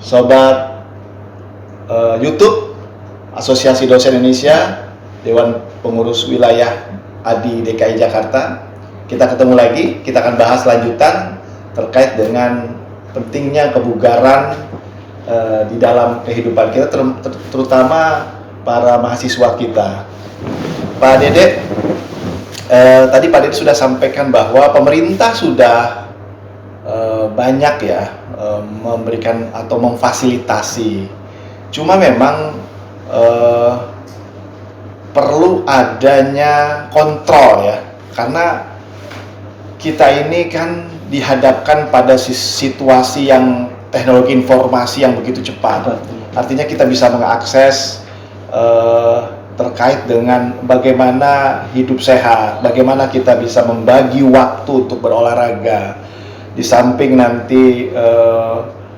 sobat YouTube Asosiasi Dosen Indonesia, Dewan Pengurus Wilayah ADI DKI Jakarta. Kita ketemu lagi, kita akan bahas lanjutan terkait dengan pentingnya kebugaran di dalam kehidupan kita, terutama para mahasiswa kita. Pak Dede, tadi Pak Dede sudah sampaikan bahwa pemerintah sudah banyak ya memberikan atau memfasilitasi. Cuma memang perlu adanya kontrol ya, karena kita ini kan dihadapkan pada situasi yang teknologi informasi yang begitu cepat. Artinya kita bisa mengakses terkait dengan bagaimana hidup sehat, bagaimana kita bisa membagi waktu untuk berolahraga, di samping nanti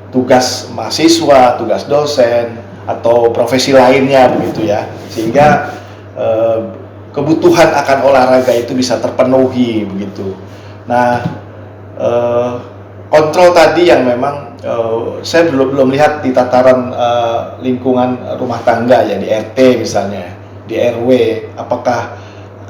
tugas mahasiswa, tugas dosen, atau profesi lainnya begitu ya, sehingga kebutuhan akan olahraga itu bisa terpenuhi begitu. Nah, kontrol tadi yang memang saya belum lihat di tataran lingkungan rumah tangga ya, di RT misalnya, di RW, apakah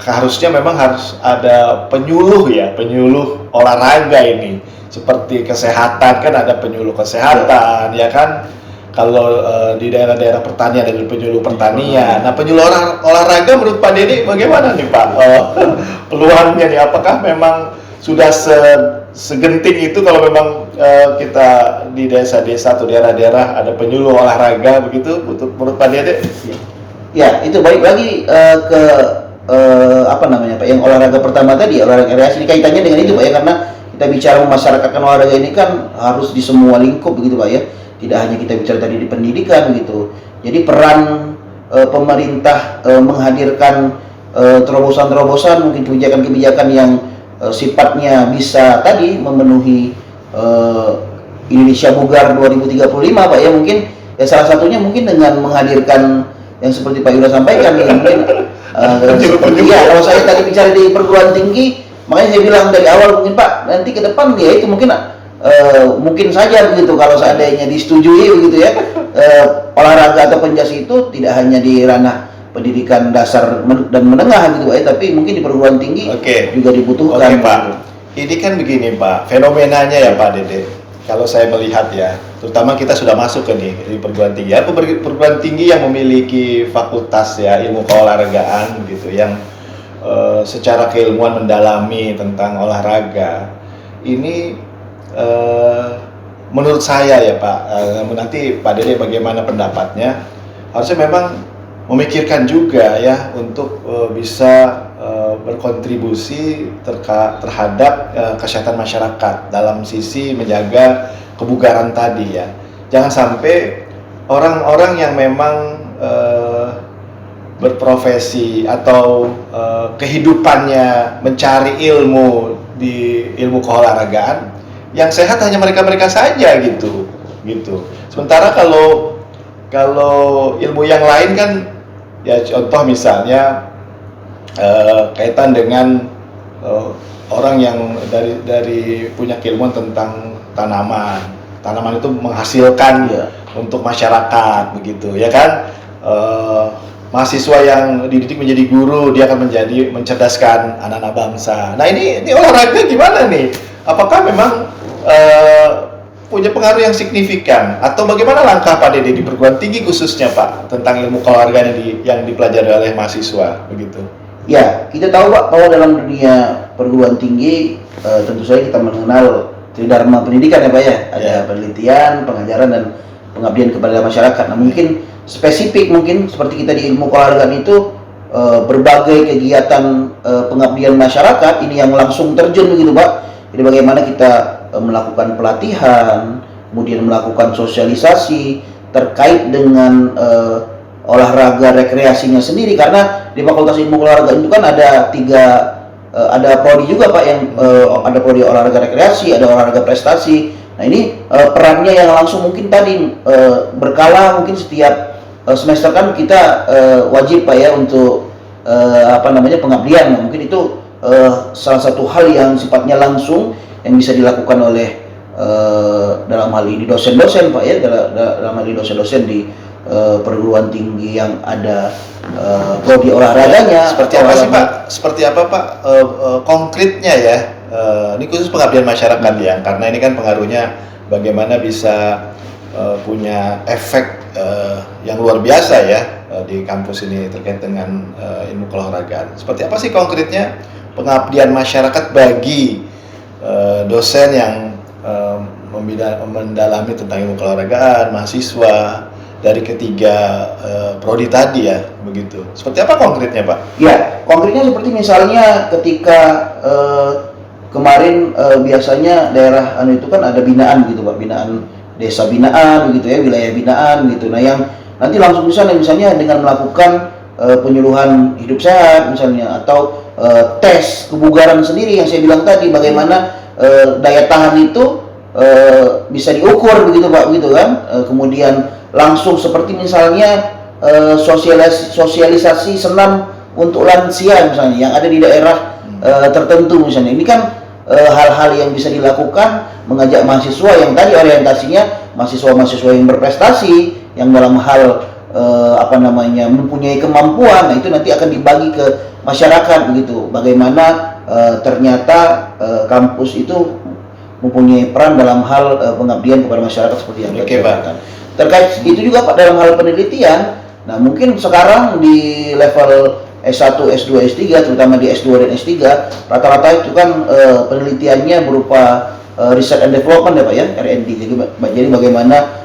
harusnya memang harus ada penyuluh ya, penyuluh olahraga ini, seperti kesehatan kan ada penyuluh kesehatan ya kan. Kalau di daerah-daerah pertanian ada penyuluh pertanian. Nah, penyuluh olahraga menurut Pak Dede bagaimana nih Pak? Peluangnya nih, apakah memang sudah segenting itu kalau memang kita di desa-desa atau daerah-daerah ada penyuluh olahraga begitu menurut Pak Dede? Ya, itu baik lagi ke apa namanya Pak, yang olahraga pertama tadi, olahraga rekreasi, kaitannya dengan itu Pak ya, karena kita bicara memasyarakatkan olahraga ini kan harus di semua lingkup begitu Pak ya. Tidak hanya kita bicara tadi di pendidikan gitu. Jadi peran pemerintah menghadirkan terobosan-terobosan, mungkin kebijakan-kebijakan yang sifatnya bisa tadi memenuhi Indonesia Bugar 2035 Pak ya, mungkin ya salah satunya mungkin dengan menghadirkan yang seperti Pak Yura sampaikan ya, mungkin ya kalau saya tadi bicara di perguruan tinggi, makanya saya bilang dari awal mungkin Pak nanti ke depan ya itu mungkin saja begitu kalau seandainya disetujui begitu ya, olahraga atau penjas itu tidak hanya di ranah pendidikan dasar dan menengah gitu Pak ya, tapi mungkin di perguruan tinggi juga dibutuhkan. Oke Pak, ini kan begini Pak, fenomenanya ya Pak Dede, kalau saya melihat ya, terutama kita sudah masuk ke nih di perguruan tinggi ya, perguruan tinggi yang memiliki fakultas ya ilmu keolahragaan gitu, yang secara keilmuan mendalami tentang olahraga ini. Menurut saya ya Pak, nanti Pak Dede bagaimana pendapatnya, harusnya memang memikirkan juga ya untuk bisa berkontribusi terhadap kesehatan masyarakat dalam sisi menjaga kebugaran tadi ya. Jangan sampai orang-orang yang memang berprofesi atau kehidupannya mencari ilmu di ilmu keolahragaan, yang sehat hanya mereka-mereka saja gitu. Sementara kalau ilmu yang lain kan ya, contoh misalnya kaitan dengan orang yang dari punya keilmuan tentang tanaman itu menghasilkan untuk masyarakat begitu ya kan. Mahasiswa yang dididik menjadi guru, dia akan mencerdaskan anak-anak bangsa. Nah ini olahraga gimana nih? Apakah memang punya pengaruh yang signifikan, atau bagaimana langkah Pak Dede di perguruan tinggi khususnya Pak tentang ilmu keolahragaan yang dipelajari oleh mahasiswa begitu? Ya, kita tahu Pak bahwa dalam dunia perguruan tinggi tentu saja kita mengenal tridharma pendidikan ya Pak ya, ada penelitian, pengajaran dan pengabdian kepada masyarakat. Nah mungkin spesifik mungkin seperti kita di ilmu keolahragaan itu berbagai kegiatan pengabdian masyarakat ini yang langsung terjun begitu Pak. Jadi bagaimana kita melakukan pelatihan, kemudian melakukan sosialisasi terkait dengan olahraga rekreasinya sendiri, karena di Fakultas Ilmu Keolahragaan itu kan ada ada prodi juga Pak, yang ada prodi olahraga rekreasi, ada olahraga prestasi. Nah ini perannya yang langsung mungkin tadi berkala, mungkin setiap semester kan kita wajib Pak ya untuk pengabdian. Nah, mungkin itu salah satu hal yang sifatnya langsung yang bisa dilakukan oleh dalam hal ini dosen-dosen Pak ya, dalam hal ini dosen-dosen di perguruan tinggi yang ada prodi olahraganya. Seperti apa sih Pak? Seperti apa Pak konkretnya ya? Ini khusus pengabdian masyarakat ya, karena ini kan pengaruhnya bagaimana bisa punya efek yang luar biasa ya di kampus ini terkait dengan ilmu keolahragaan. Seperti apa sih konkretnya pengabdian masyarakat bagi dosen yang mendalami tentang ilmu keolahragaan, mahasiswa dari ketiga prodi tadi ya, begitu. Seperti apa konkretnya Pak? Ya, konkretnya seperti misalnya ketika kemarin biasanya daerah itu kan ada binaan gitu Pak, binaan desa binaan gitu ya, wilayah binaan gitu. Nah yang nanti langsung misalnya dengan melakukan penyuluhan hidup sehat misalnya, atau tes kebugaran sendiri yang saya bilang tadi, bagaimana daya tahan itu bisa diukur begitu Pak, begitu kan. Kemudian langsung seperti misalnya sosialisasi senam untuk lansia misalnya yang ada di daerah tertentu misalnya. Ini kan hal-hal yang bisa dilakukan, mengajak mahasiswa yang tadi orientasinya mahasiswa-mahasiswa yang berprestasi, yang dalam hal mempunyai kemampuan. Nah itu nanti akan dibagi ke masyarakat begitu, bagaimana ternyata kampus itu mempunyai peran dalam hal pengabdian kepada masyarakat seperti yang Oke, Pak. Terkait itu juga Pak dalam hal penelitian. Nah mungkin sekarang di level S1, S2, S3, terutama di S2 dan S3, rata-rata itu kan penelitiannya berupa research and development ya Pak ya, R&D. Jadi bagaimana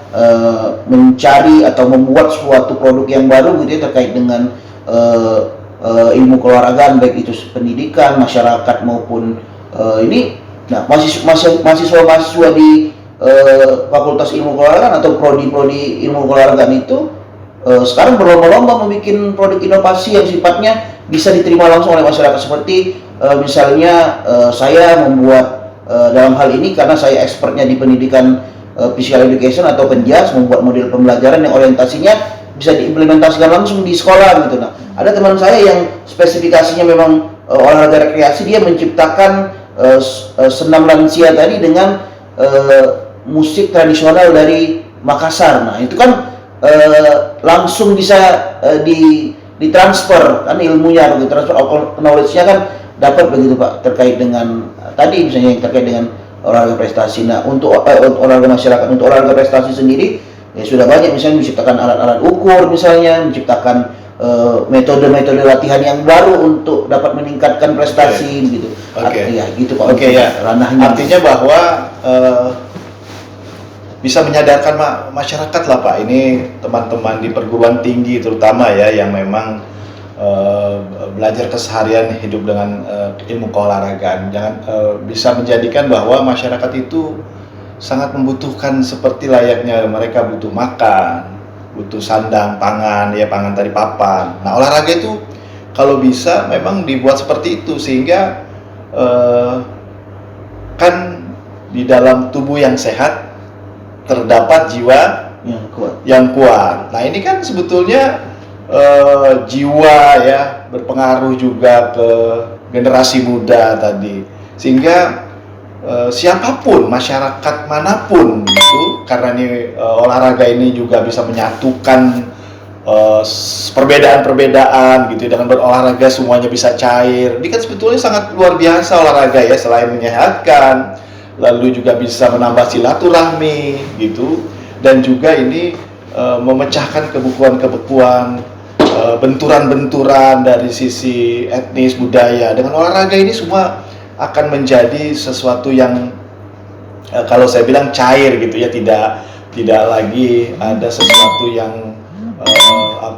mencari atau membuat suatu produk yang baru gitu ya, terkait dengan ilmu keolahragaan, baik itu pendidikan, masyarakat maupun ini. Nah mahasiswa di Fakultas Ilmu Keolahragaan atau prodi-prodi ilmu keolahragaan itu sekarang berlomba-lomba membuat produk inovasi yang sifatnya bisa diterima langsung oleh masyarakat. Seperti misalnya saya membuat dalam hal ini karena saya expertnya di pendidikan physical education atau penjas, membuat model pembelajaran yang orientasinya bisa diimplementasikan langsung di sekolah gitu. Nah, ada teman saya yang spesifikasinya memang olahraga rekreasi, dia menciptakan senam lansia tadi dengan musik tradisional dari Makassar. Nah, itu kan langsung bisa ditransfer kan ilmunya, begitu, transfer knowledge-nya kan dapat begitu Pak, terkait dengan tadi misalnya yang terkait dengan olahraga prestasi. Nah, untuk olahraga masyarakat, untuk olahraga prestasi sendiri ya sudah banyak, misalnya menciptakan alat-alat ukur, misalnya menciptakan metode-metode latihan yang baru untuk dapat meningkatkan prestasi gitu. Ya gitu Pak. Ya. Ranahnya. Artinya bahwa bisa menyadarkan masyarakat lah Pak, ini teman-teman di perguruan tinggi terutama ya, yang memang belajar keseharian hidup dengan ilmu keolahragaan, jangan bisa menjadikan bahwa masyarakat itu sangat membutuhkan seperti layaknya mereka butuh makan, butuh sandang, pangan, ya pangan tadi papan. Nah olahraga itu kalau bisa memang dibuat seperti itu, sehingga kan di dalam tubuh yang sehat terdapat jiwa yang kuat. Nah ini kan sebetulnya jiwa ya berpengaruh juga ke generasi muda tadi, sehingga siapapun, masyarakat manapun itu, karena ini olahraga ini juga bisa menyatukan perbedaan-perbedaan gitu, dengan berolahraga semuanya bisa cair. Ini kan sebetulnya sangat luar biasa olahraga ya, selain menyehatkan, lalu juga bisa menambah silaturahmi gitu, dan juga ini memecahkan kebekuan-kebekuan, benturan-benturan dari sisi etnis, budaya. Dengan olahraga ini semua akan menjadi sesuatu yang kalau saya bilang cair gitu ya, tidak lagi ada sesuatu yang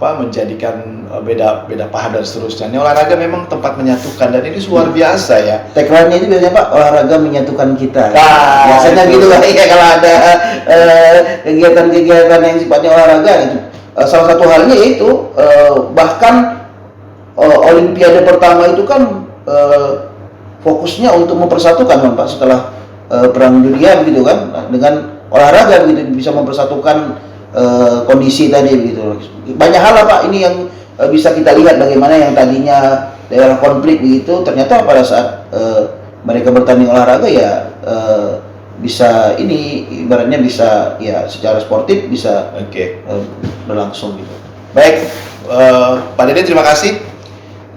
menjadikan beda paham dan seterusnya. Ini olahraga memang tempat menyatukan, dan ini luar biasa ya. Tagline-nya itu biasanya Pak, olahraga menyatukan kita. Nah, biasanya gitu lah ya, kalau ada kegiatan-kegiatan yang sifatnya olahraga itu. Salah satu halnya yaitu bahkan Olimpiade pertama itu kan fokusnya untuk mempersatukan kan Pak, setelah Perang Dunia begitu kan, dengan olahraga begitu bisa mempersatukan kondisi tadi begitu. Banyak hal lah Pak ini yang bisa kita lihat, bagaimana yang tadinya daerah konflik begitu, ternyata pada saat mereka bertanding olahraga ya bisa ini ibaratnya bisa ya secara sportif bisa Oke. berlangsung gitu. Baik, Pak Dede terima kasih.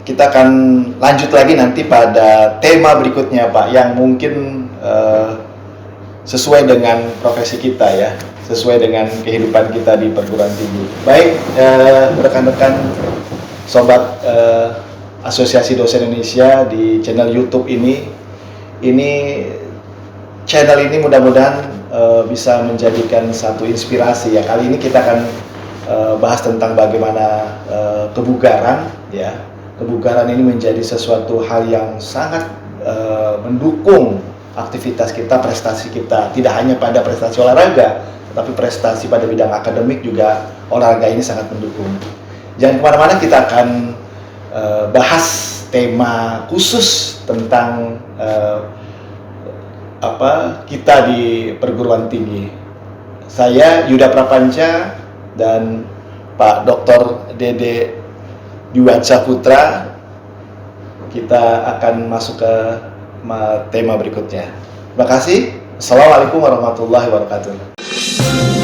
Kita akan lanjut lagi nanti pada tema berikutnya Pak, yang mungkin sesuai dengan profesi kita ya, sesuai dengan kehidupan kita di perguruan tinggi. Baik, rekan-rekan sobat Asosiasi Dosen Indonesia di channel YouTube ini channel ini mudah-mudahan bisa menjadikan satu inspirasi ya. Kali ini kita akan bahas tentang bagaimana kebugaran ya. Kebugaran ini menjadi sesuatu hal yang sangat mendukung aktivitas kita, prestasi kita. Tidak hanya pada prestasi olahraga, tetapi prestasi pada bidang akademik juga olahraga ini sangat mendukung. Jangan kemana-mana, kita akan bahas tema khusus tentang kita di perguruan tinggi. Saya Yuda Prapanca dan Pak Dr. Dede Dwiansyah Putra. Kita akan masuk ke tema berikutnya. Terima kasih. Assalamualaikum warahmatullahi wabarakatuh.